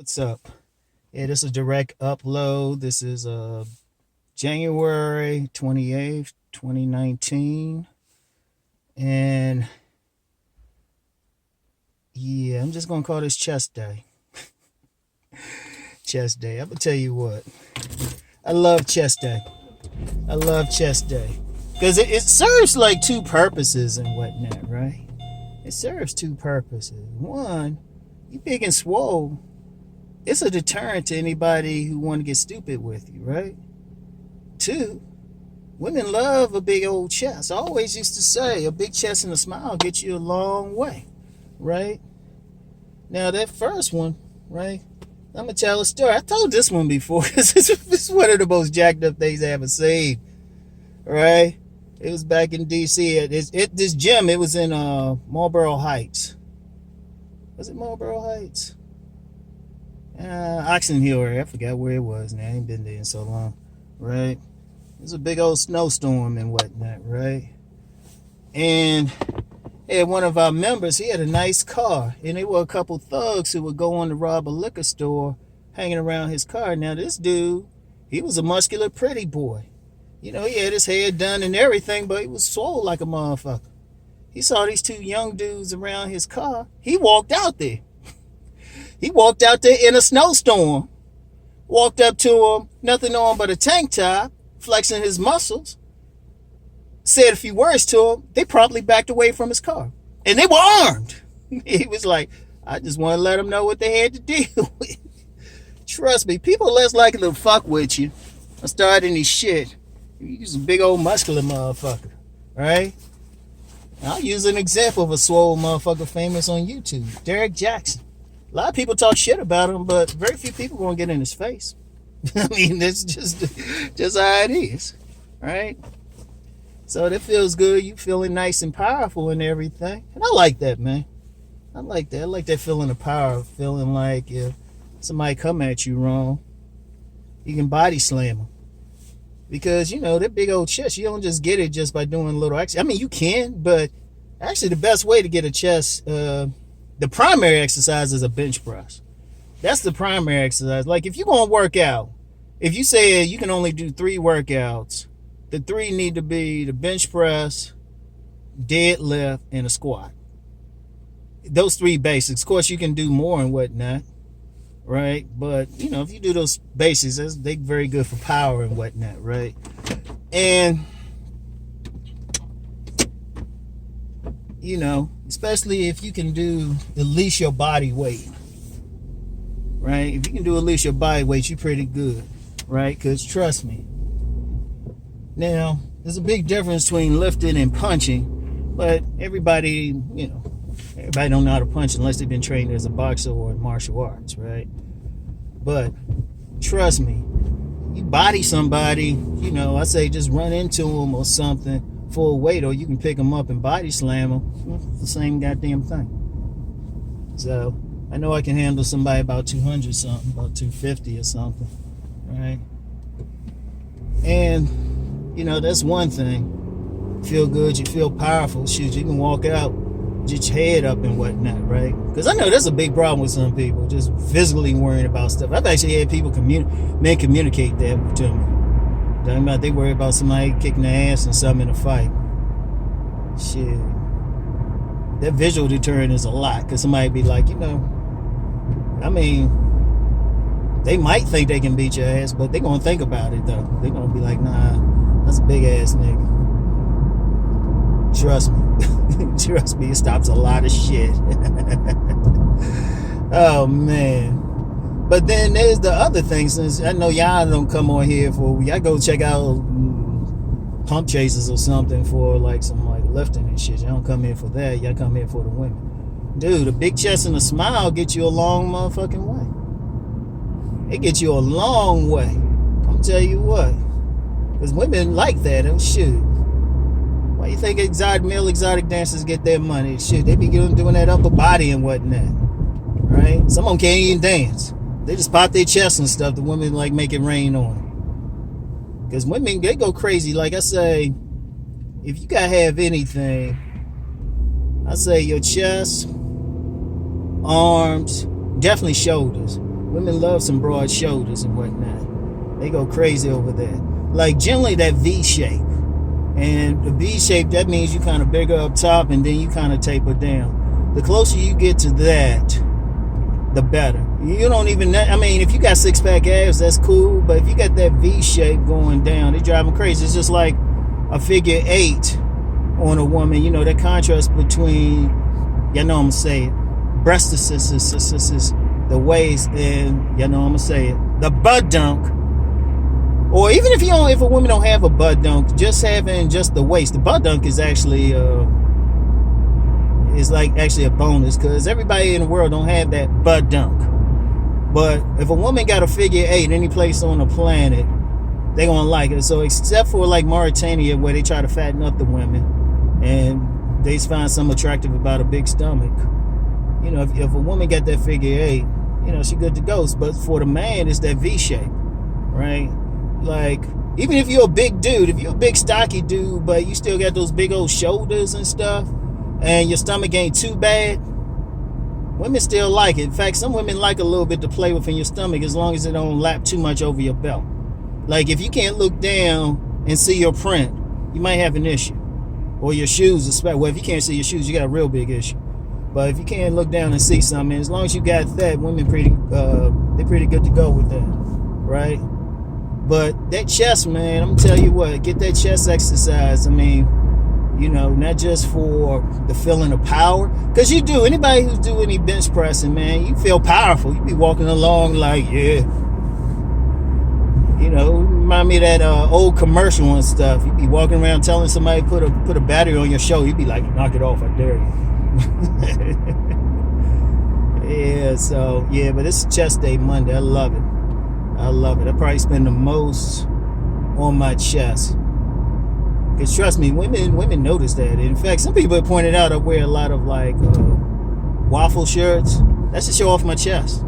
What's up? Yeah, this is a direct upload. This is January 28th, 2019. And yeah, I'm just going to call this chest day. Chest day. I'm going to tell you what. I love chest day. I love chest day. Because it serves like two purposes and whatnot, right? It serves two purposes. One, you big and swole. It's a deterrent to anybody who want to get stupid with you, right? Two, women love a big old chest. I always used to say a big chest and a smile gets you a long way, right? Now that first one, right? I'm gonna tell a story. I told this one before. This is one of the most jacked up things I ever seen, right? It was back in D.C. at this gym. It was in Marlboro Heights. Was it Marlboro Heights? Oxon Hill area. I forgot where it was now. I ain't been there in so long, right? It was a big old snowstorm and whatnot, right? And one of our members, he had a nice car, and there were a couple thugs who would go on to rob a liquor store hanging around his car. Now this dude, he was a muscular pretty boy. You know, he had his hair done and everything, but he was swole like a motherfucker. He saw these two young dudes around his car. He walked out there. He walked out there in a snowstorm. Walked up to him, nothing on but a tank top, flexing his muscles. Said a few words to him. They promptly backed away from his car. And they were armed. He was like, I just want to let them know what they had to deal with. Trust me, people less likely to fuck with you or start any shit. You're a big old muscular motherfucker, right? I'll use an example of a swole motherfucker famous on YouTube, Derek Jackson. A lot of people talk shit about him, but very few people gonna get in his face. I mean, that's just how it is, right? So that feels good. You feeling nice and powerful and everything, and I like that, man. I like that. I like that feeling of power, feeling like if somebody come at you wrong, you can body slam them. Because, you know, that big old chest, you don't just get it just by doing a little exercise. I mean, you can, but actually the best way to get a chest, the primary exercise is a bench press. That's the primary exercise. Like if you're going to work out, if you say you can only do 3 workouts, the 3 need to be the bench press, deadlift, and a squat. Those 3 basics. Of course, you can do more and whatnot, right? But, you know, if you do those basics, they're very good for power and whatnot, right? And, you know, especially if you can do at least your body weight, right? If you can do at least your body weight, you're pretty good, right? Because trust me. Now, there's a big difference between lifting and punching, but everybody, you know, everybody don't know how to punch unless they've been trained as a boxer or in martial arts, right? But trust me, you body somebody, you know, I say just run into them or something full weight, or you can pick them up and body slam them. It's the same goddamn thing. So I know I can handle somebody about 200 something, about 250 or something, right? And, you know, that's one thing. Feel good, you feel powerful. Shoot, you can walk out, get your head up and whatnot, right? Because I know that's a big problem with some people, just physically worrying about stuff. I've actually had people communicate that to me. Talking about they worry about somebody kicking their ass and something in a fight. Shit. That visual deterrent is a lot, because somebody be like, you know, I mean, they might think they can beat your ass, but they're going to think about it, though. They're going to be like, nah, that's a big-ass nigga. Trust me. Trust me, it stops a lot of shit. Oh, man. But then there's the other thing. Since I know y'all don't come on here for, y'all go check out pump chasers or something for like some like lifting and shit. Y'all don't come here for that. Y'all come here for the women. Dude, a big chest and a smile get you a long motherfucking way. It gets you a long way. I'm tell you what. Because women like that. And shoot. Why you think male exotic dancers get their money? Shit, they be doing that upper body and whatnot. Right? Some of them can't even dance. They just pop their chests and stuff. The women like make it rain on them. Because women, they go crazy. Like I say, if you gotta have anything, I say your chest, arms, definitely shoulders. Women love some broad shoulders and whatnot. They go crazy over there. Like generally that V shape. And the V shape, that means you kind of bigger up top and then you kind of taper down. The closer you get to that, the better. You don't even, I mean, if you got six-pack abs, that's cool. But if you got that V shape going down, they drive me crazy. It's just like a figure 8 on a woman. You know, that contrast between, you know I'm going to say it, breastises, the waist, and, you know I'm going to say it, the butt dunk. Or even if if a woman don't have a butt dunk, just having just the waist. The butt dunk is actually actually a bonus because everybody in the world don't have that butt dunk. But if a woman got a figure 8 any place on the planet, they gonna like it. So except for like Mauritania, where they try to fatten up the women, and they find something attractive about a big stomach. You know, if a woman got that figure 8, you know, she good to go. But for the man, it's that V shape, right? Like, even if you're a big dude, if you're a big stocky dude, but you still got those big old shoulders and stuff, and your stomach ain't too bad, women still like it. In fact, some women like a little bit to play with in your stomach as long as it don't lap too much over your belt. Like, if you can't look down and see your print, you might have an issue. Or your shoes, especially. Well, if you can't see your shoes, you got a real big issue. But if you can't look down and see something, as long as you got that, women they're pretty good to go with that, right? But that chest, man, I'm gonna tell you what, get that chest exercise. I mean, you know, not just for the feeling of power, because you do. Anybody who's doing any bench pressing, man, you feel powerful. You be walking along like, yeah. You know, remind me of that old commercial and stuff. You be walking around telling somebody put a battery on your shoulder. You be like, knock it off, I dare you. Yeah, so, yeah, but it's chest day Monday. I love it. I love it. I probably spend the most on my chest. Because trust me, women notice that. In fact, some people have pointed out I wear a lot of like waffle shirts. That's to show off my chest.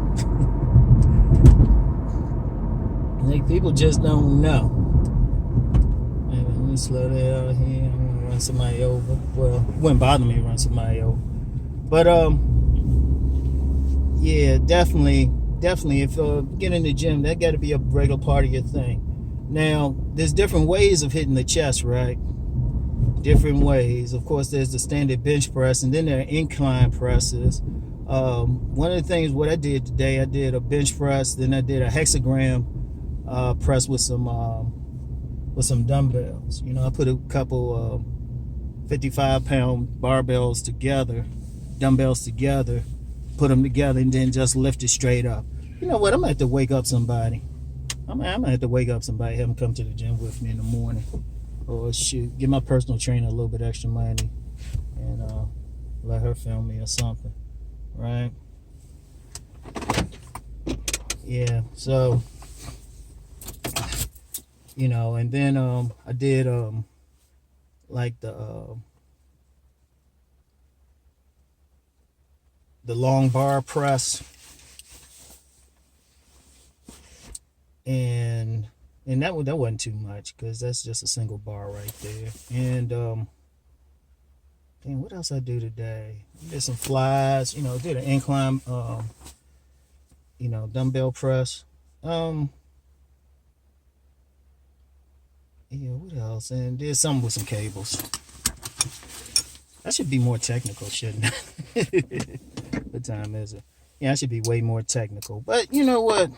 Like, people just don't know. Let me slow that out here. I'm gonna run somebody over. Well, it wouldn't bother me to run somebody over. But yeah, definitely, if get in the gym, that got to be a regular part of your thing. Now, there's different ways of hitting the chest, right? Different ways. Of course, there's the standard bench press, and then there are incline presses. One of the things, what I did today, I did a bench press, then I did a hexagram press with some dumbbells. You know, I put a couple 55-pound dumbbells together, put them together, and then just lift it straight up. You know what? I'm gonna have to wake up somebody. I'm gonna have to wake up somebody, have them come to the gym with me in the morning, or shoot, give my personal trainer a little bit extra money, and let her film me or something, right? Yeah. So, you know, and then I did like the long bar press, and that wasn't too much because that's just a single bar right there. And dang, what else I do today? I did some flies, you know, did an incline you know, dumbbell press. Yeah, what else? And did something with some cables. I should be more technical, shouldn't I? What time is it? Yeah, I should be way more technical. But you know what?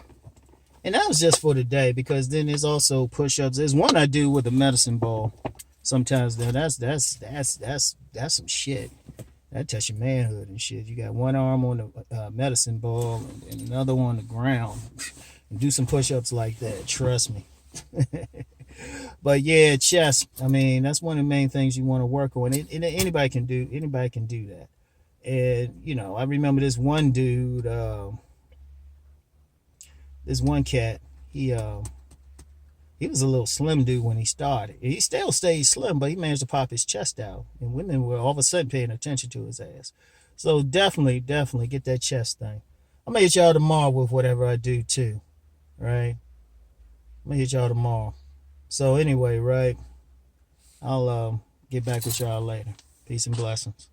And that was just for today, because then there's also push-ups. There's one I do with a medicine ball. Sometimes though, that's some shit. That tests your manhood and shit. You got one arm on the medicine ball and another on the ground. And do some push-ups like that. Trust me. But yeah, chest. I mean, that's one of the main things you want to work on. Anybody can do that. And you know, I remember this one dude, this one cat. He was a little slim dude when he started. He still stayed slim, but he managed to pop his chest out, and women were all of a sudden paying attention to his ass. So definitely get that chest thing. I'm gonna hit y'all tomorrow with whatever I do too, right? I'm gonna hit y'all tomorrow. So anyway, right, I'll get back with y'all later. Peace and blessings.